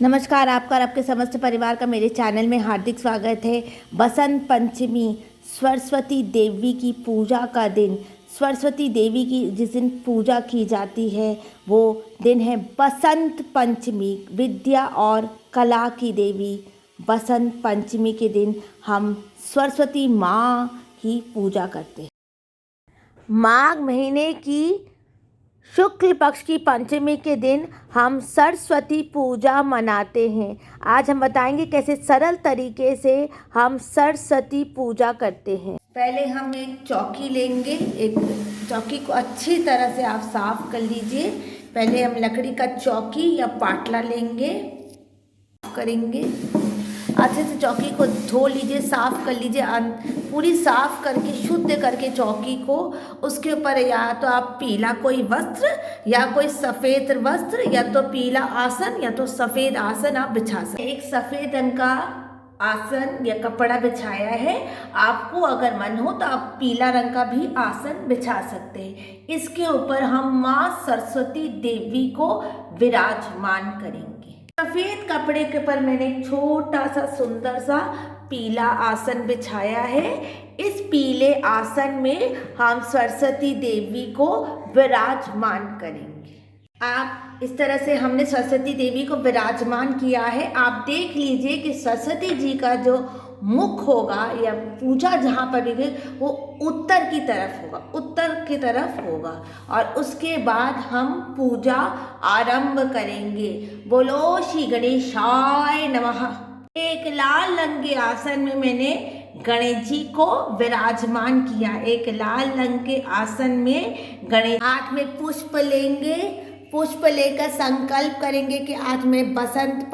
नमस्कार, आपका और आपके समस्त परिवार का मेरे चैनल में हार्दिक स्वागत है। बसंत पंचमी सरस्वती देवी की पूजा का दिन। सरस्वती देवी की जिस दिन पूजा की जाती है वो दिन है बसंत पंचमी। विद्या और कला की देवी बसंत पंचमी के दिन हम सरस्वती माँ की पूजा करते हैं। माघ महीने की शुक्ल पक्ष की पंचमी के दिन हम सरस्वती पूजा मनाते हैं। आज हम बताएंगे कैसे सरल तरीके से हम सरस्वती पूजा करते हैं। पहले हम एक चौकी लेंगे। एक चौकी को अच्छी तरह से आप साफ कर लीजिए। पहले हम लकड़ी का चौकी या पाटला लेंगे, करेंगे अच्छे से। चौकी को धो लीजिए, साफ़ कर लीजिए, पूरी साफ़ करके शुद्ध करके चौकी को। उसके ऊपर या तो आप पीला कोई वस्त्र या कोई सफ़ेद वस्त्र या तो पीला आसन या तो सफ़ेद आसन आप बिछा सकते। एक सफ़ेद रंग का आसन या कपड़ा बिछाया है। आपको अगर मन हो तो आप पीला रंग का भी आसन बिछा सकते हैं। इसके ऊपर हम माँ सरस्वती देवी को विराजमान करेंगे। सफ़ेद कपड़े के ऊपर मैंने एक छोटा सा सुंदर सा पीला आसन बिछाया है। इस पीले आसन में हम सरस्वती देवी को विराजमान करेंगे। आप इस तरह से हमने सरस्वती देवी को विराजमान किया है। आप देख लीजिए कि सरस्वती जी का जो मुख होगा या पूजा जहाँ पर भी वो उत्तर की तरफ होगा, उत्तर की तरफ होगा। और उसके बाद हम पूजा आरंभ करेंगे। बोलो श्री गणेशाय नमः। एक लाल रंग के आसन में मैंने गणेश जी को विराजमान किया। एक लाल रंग के आसन में गणेश, हाथ में पुष्प लेंगे। पुष्प लेकर संकल्प करेंगे कि आज मैं बसंत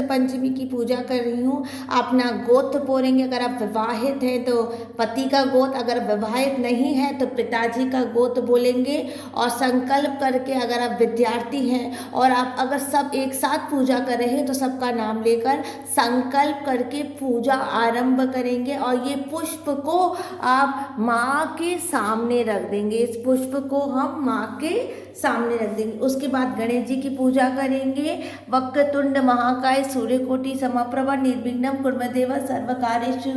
पंचमी की पूजा कर रही हूँ। अपना गोत्र बोलेंगे। अगर आप विवाहित हैं तो पति का गोत्र, अगर विवाहित नहीं है तो पिताजी का गोत्र बोलेंगे। और संकल्प करके अगर आप विद्यार्थी हैं और आप अगर सब एक साथ पूजा कर रहे हैं तो सबका नाम लेकर संकल्प करके पूजा आरंभ करेंगे। और ये पुष्प को आप माँ के सामने रख देंगे। इस पुष्प को हम माँ के सामने रख देंगे। उसके बाद गणेश जी की पूजा करेंगे। वक्रतुंड महाकाय सूर्यकोटि समप्रभा निर्विघ्नं कुर्मदेव सर्वकार्येषु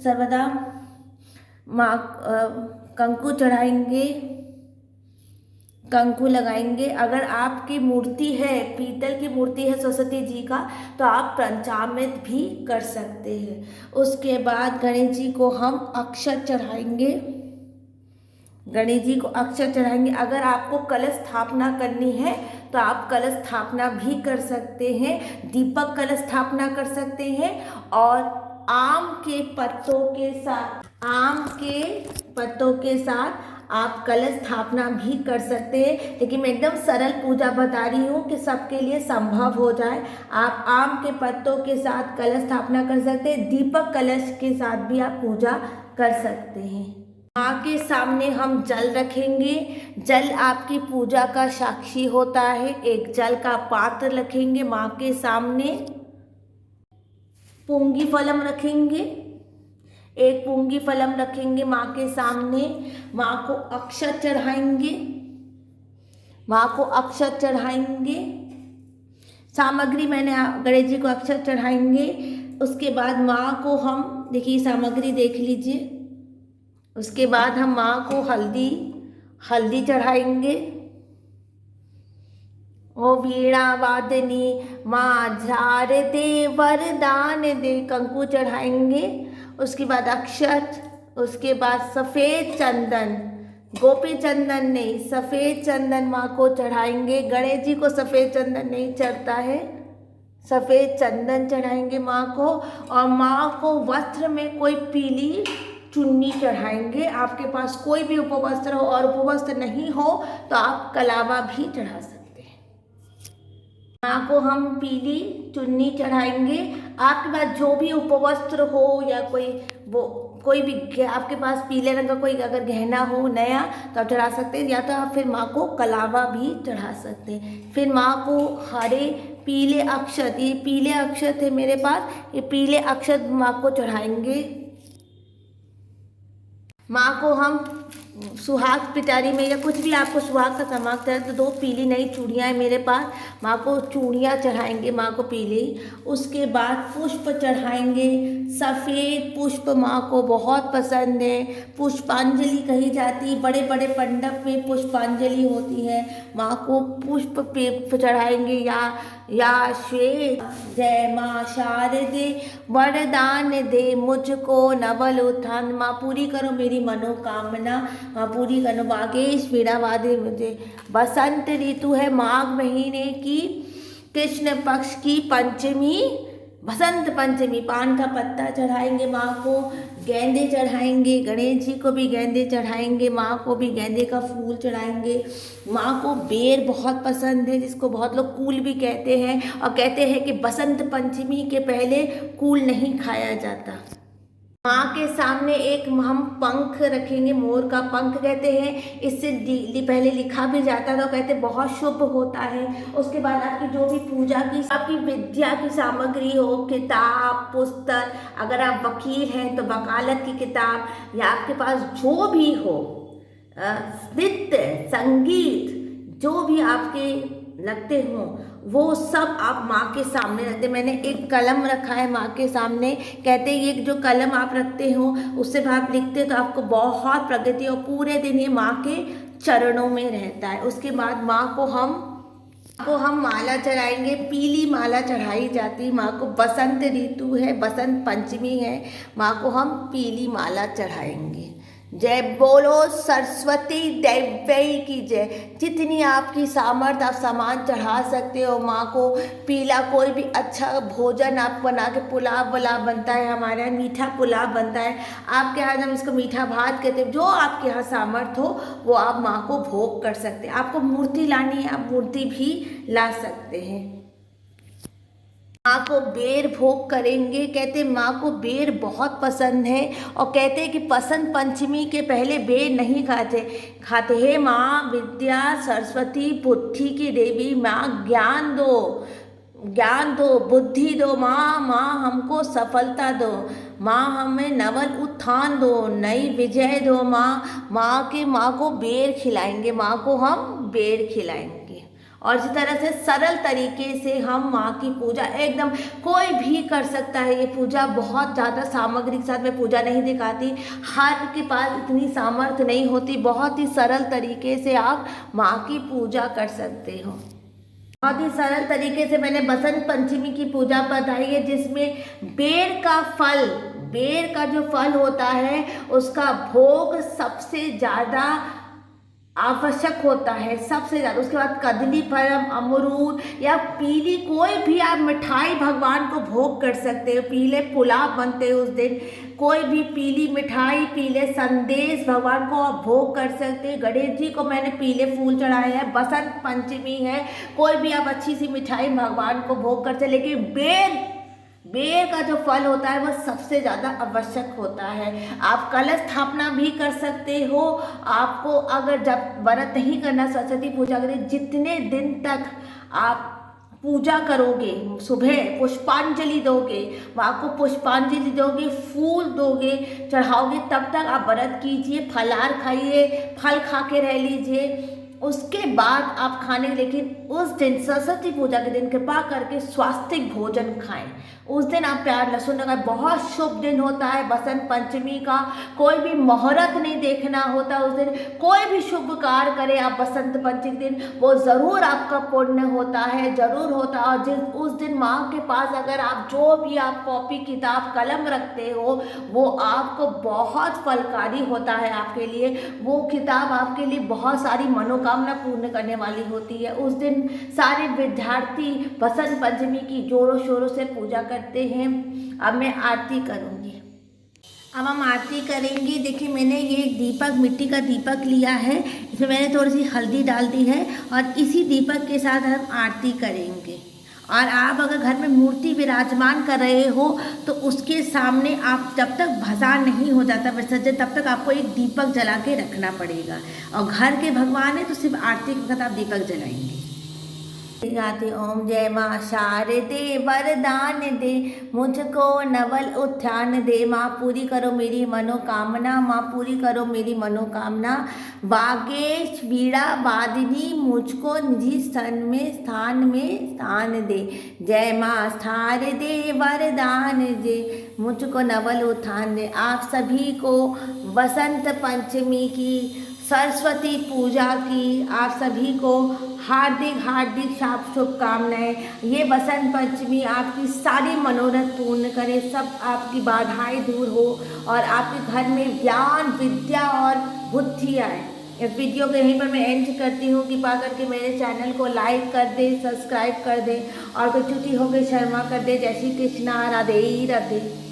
सर्वदा। माँ कंकु चढ़ाएंगे, कंकु लगाएंगे। अगर आपकी मूर्ति है, पीतल की मूर्ति है सरस्वती जी का, तो आप पंचामृत भी कर सकते हैं। उसके बाद गणेश जी को हम अक्षत चढ़ाएंगे। गणेश जी को अक्षत चढ़ाएंगे। अगर आपको कलश स्थापना करनी है तो आप कलश स्थापना भी कर सकते हैं। दीपक कलश स्थापना कर सकते हैं। और आम के पत्तों के साथ आप कलश स्थापना भी कर सकते हैं। लेकिन मैं एकदम सरल पूजा बता रही हूँ कि सबके लिए संभव हो जाए। आप आम के पत्तों के साथ कलश स्थापना कर सकते हैं। दीपक कलश के साथ भी आप पूजा कर सकते हैं। माँ के सामने हम जल रखेंगे। जल आपकी पूजा का साक्षी होता है। एक जल का पात्र रखेंगे माँ के सामने। पुंगी फलम रखेंगे, एक पुंगी फलम रखेंगे माँ के सामने। माँ को अक्षत चढ़ाएंगे, माँ को अक्षत चढ़ाएंगे। सामग्री मैंने गणेश जी को अक्षत चढ़ाएंगे। उसके बाद माँ को हम, देखिए सामग्री देख लीजिए। उसके बाद हम माँ को हल्दी चढ़ाएंगे। ओ वीणा वादनी माँ झार दे वरदान दे, कंकु चढ़ाएंगे। उसके बाद अक्षत, उसके बाद सफ़ेद चंदन, गोपी चंदन नहीं, सफ़ेद चंदन माँ को चढ़ाएंगे। गणेश जी को सफ़ेद चंदन नहीं चढ़ता है, सफ़ेद चंदन चढ़ाएंगे माँ को। और माँ को वस्त्र में कोई पीली चुन्नी चढ़ाएंगे। आपके पास कोई भी उपवस्त्र हो और उपवस्त्र नहीं हो तो आप कलावा भी चढ़ा सकते हैं। माँ को हम पीली चुन्नी चढ़ाएंगे। आपके पास जो भी उपवस्त्र हो या कोई भी आपके पास पीले रंग का कोई अगर गहना हो नया तो आप चढ़ा सकते हैं। या तो आप फिर माँ को कलावा भी चढ़ा सकते हैं। फिर माँ को हरे पीले अक्षत, ये पीले अक्षत है मेरे पास, ये पीले अक्षत माँ को चढ़ाएंगे। माँ को हम सुहाग पिटारी में या कुछ भी आपको सुहाग का सामान है तो 2 पीली नई चूड़ियाँ हैं मेरे पास, माँ को चूड़ियाँ चढ़ाएंगे माँ को पीली। उसके बाद पुष्प चढ़ाएंगे, सफ़ेद पुष्प माँ को बहुत पसंद है। पुष्पांजलि कही जाती, बड़े बड़े मंडप में पुष्पांजलि होती है, माँ को पुष्प पे चढ़ाएंगे। या श्वेत जय माँ शारदे वरदान दे मुझको नवल उत्थान, माँ पूरी करो मेरी मनोकामना, माँ पूरी करो बागेश पीड़ा वादे मुझे। बसंत ऋतु है, माघ महीने की कृष्ण पक्ष की पंचमी, बसंत पंचमी, पान का पत्ता चढ़ाएंगे माँ को, गेंदे चढ़ाएंगे, गणेश जी को भी गेंदे चढ़ाएंगे, माँ को भी गेंदे का फूल चढ़ाएंगे। माँ को बेर बहुत पसंद है, जिसको बहुत लोग कूल भी कहते हैं, और कहते हैं कि बसंत पंचमी के पहले कूल नहीं खाया जाता। माँ के सामने एक हम पंख रखेंगे, मोर का पंख कहते हैं, इससे पहले लिखा भी जाता था, कहते बहुत शुभ होता है। उसके बाद आपकी जो भी पूजा की आपकी विद्या की सामग्री हो, किताब पुस्तक, अगर आप वकील हैं तो वकालत की किताब, या आपके पास जो भी हो, नृत्य संगीत जो भी आपके लगते हों, वो सब आप माँ के सामने रखते। मैंने एक कलम रखा है माँ के सामने, कहते हैं ये जो कलम आप रखते हो उससे आप लिखते हो तो आपको बहुत प्रगति, और पूरे दिन ये माँ के चरणों में रहता है। उसके बाद माँ को हम माला चढ़ाएंगे, पीली माला चढ़ाई जाती। माँ को बसंत ऋतु है, बसंत पंचमी है, माँ को हम पीली माला चढ़ाएंगे। जय बोलो सरस्वती देवी की जय। जितनी आपकी सामर्थ्य आप सामान चढ़ा सकते हो माँ को। पीला कोई भी अच्छा भोजन आप बना के, पुलाव वलाव बनता है, हमारे यहाँ मीठा पुलाव बनता है, आपके यहाँ हम इसको मीठा भात कहते हैं। जो आपके यहाँ सामर्थ्य हो वो आप माँ को भोग कर सकते हैं। आपको मूर्ति लानी है, आप मूर्ति भी ला सकते हैं। माँ को बेर भोग करेंगे, कहते माँ को बेर बहुत पसंद है, और कहते हैं कि बसंत पंचमी के पहले बेर नहीं खाते। हे माँ विद्या सरस्वती बुद्धि की देवी, माँ ज्ञान दो बुद्धि दो, माँ हमको सफलता दो, माँ हमें नवल उत्थान दो, नई विजय दो। माँ को बेर खिलाएंगे, माँ को हम बेर खिलाएंगे। और इसी तरह से सरल तरीके से हम माँ की पूजा एकदम कोई भी कर सकता है। ये पूजा बहुत ज़्यादा सामग्री के साथ मैं पूजा नहीं दिखाती, हर के पास इतनी सामर्थ्य नहीं होती। बहुत ही सरल तरीके से आप माँ की पूजा कर सकते हो। बहुत ही सरल तरीके से मैंने बसंत पंचमी की पूजा बताई है, जिसमें बेर का जो फल होता है उसका भोग सबसे ज़्यादा आवश्यक होता है, सबसे ज़्यादा। उसके बाद कदली फल, अमरूद या पीली कोई भी आप मिठाई भगवान को भोग कर सकते हो। पीले पुलाव बनते हैं उस दिन, कोई भी पीली मिठाई, पीले संदेश भगवान को आप भोग कर सकते हैं। गणेश जी को मैंने पीले फूल चढ़ाए हैं, बसंत पंचमी है, कोई भी आप अच्छी सी मिठाई भगवान को भोग कर सकते। लेकिन बेर का जो फल होता है वह सबसे ज़्यादा आवश्यक होता है। आप कलश स्थापना भी कर सकते हो। आपको अगर जब व्रत नहीं करना, सरस्वती पूजा करें, जितने दिन तक आप पूजा करोगे, सुबह पुष्पांजलि दोगे, माँ को पुष्पांजलि दोगे, फूल दोगे, चढ़ाओगे, तब तक आप व्रत कीजिए, फलाहार खाइए, फल खा के रह लीजिए। उसके बाद आप खाने, लेकिन उस दिन सरस्वती पूजा के दिन कृपा करके स्वास्तिक भोजन खाएं। उस दिन आप प्याज लहसुन न खाएं। बहुत शुभ दिन होता है बसंत पंचमी का। कोई भी मुहूर्त नहीं देखना होता उस दिन। कोई भी शुभ कार्य करें आप बसंत पंचमी दिन, वो ज़रूर आपका पुण्य होता है, ज़रूर होता है। और उस दिन माँ के पास अगर आप जो भी आप कॉपी किताब कलम रखते हो, वो आपको बहुत फलकारी होता है आपके लिए। वो किताब आपके लिए बहुत सारी मनोकामना पूर्ण करने वाली होती है। उस दिन सारे विद्यार्थी बसंत पंचमी की जोरों शोरों से पूजा करते हैं। अब मैं आरती करूँगी। अब हम आरती करेंगे। देखिए मैंने ये दीपक, मिट्टी का दीपक लिया है, इसमें मैंने थोड़ी सी हल्दी डाल दी है, और इसी दीपक के साथ हम आरती करेंगे। और आप अगर घर में मूर्ति विराजमान कर रहे हो तो उसके सामने आप जब तक भसान नहीं हो जाता विसर्जन, तब तक आपको एक दीपक जला के रखना पड़ेगा। और घर के भगवान है तो सिर्फ आरती के वक्त आप दीपक जलाएंगे। गाते ओम जय माँ शारदे वरदान दे मुझको नवल उत्थान दे। माँ पूरी करो मेरी मनोकामना, माँ पूरी करो मेरी मनोकामना। वागेश वीणा वादिनी मुझको निधि स्थान में स्थान दे। जय माँ शारदे वरदान दे मुझको नवल उत्थान दे। आप सभी को बसंत पंचमी की, सरस्वती पूजा की आप सभी को हार्दिक हार्दिक शुभकामनाएं। ये बसंत पंचमी आपकी सारी मनोरथ पूर्ण करे, सब आपकी बाधाएं दूर हो और आपके घर में ज्ञान विद्या और बुद्धि आए। इस वीडियो को यहीं पर मैं एंड करती हूँ। कृपा करके मेरे चैनल को लाइक कर दे, सब्सक्राइब कर दे और कोई त्रुटि हो गई क्षमा कर दे। जय श्री कृष्णा, राधे राधे।